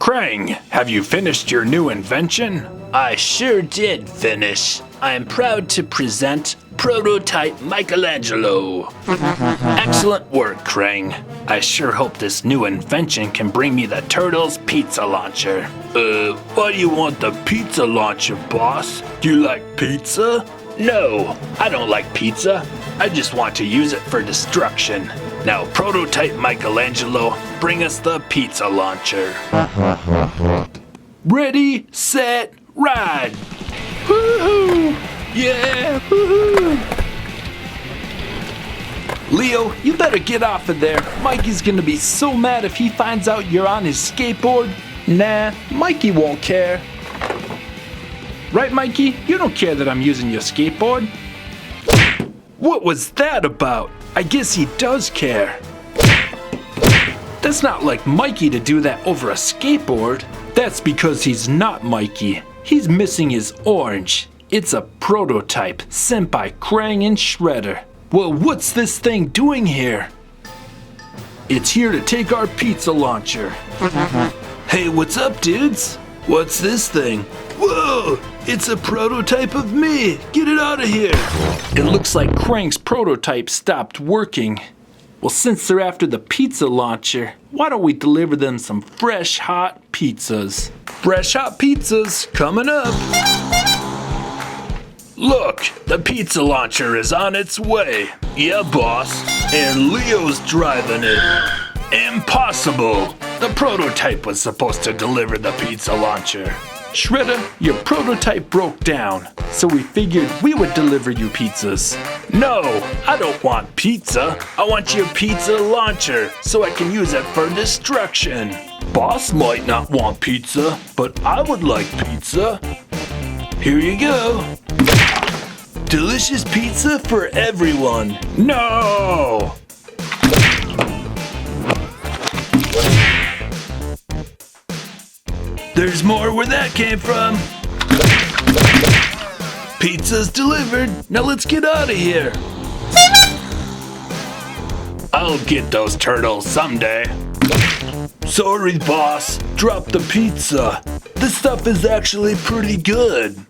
Krang, have you finished your new invention? I sure did finish. I am proud to present Prototype Michelangelo. Excellent work, Krang. I sure hope this new invention can bring me the Turtles pizza launcher. Why do you want the pizza launcher, boss? Do you like pizza? No, I don't like pizza. I just want to use it for destruction. Now, Prototype Michelangelo, bring us the pizza launcher. Ready, set, ride! Woohoo! Yeah, woohoo! Leo, you better get off of there. Mikey's gonna be so mad if he finds out you're on his skateboard. Nah, Mikey won't care. Right, Mikey? You don't care that I'm using your skateboard? What was that about? I guess he does care. That's not like Mikey to do that over a skateboard. That's because he's not Mikey. He's missing his orange. It's a prototype sent by Krang and Shredder. Well, what's this thing doing here? It's here to take our pizza launcher. Hey, what's up, dudes? What's this thing? Whoa! It's a prototype of me! Get it out of here! It looks like Krang's prototype stopped working. Well, since they're after the pizza launcher, why don't we deliver them some fresh, hot pizzas? Fresh, hot pizzas coming up! Look, the pizza launcher is on its way. Yeah, boss. And Leo's driving it. Impossible! The prototype was supposed to deliver the pizza launcher. Shredder, your prototype broke down, so we figured we would deliver you pizzas. No, I don't want pizza. I want your pizza launcher so I can use it for destruction. Boss might not want pizza, but I would like pizza. Here you go. Delicious pizza for everyone. No! There's more where that came from. Pizza's delivered. Now let's get out of here. I'll get those turtles someday. Sorry, boss. Drop the pizza. This stuff is actually pretty good.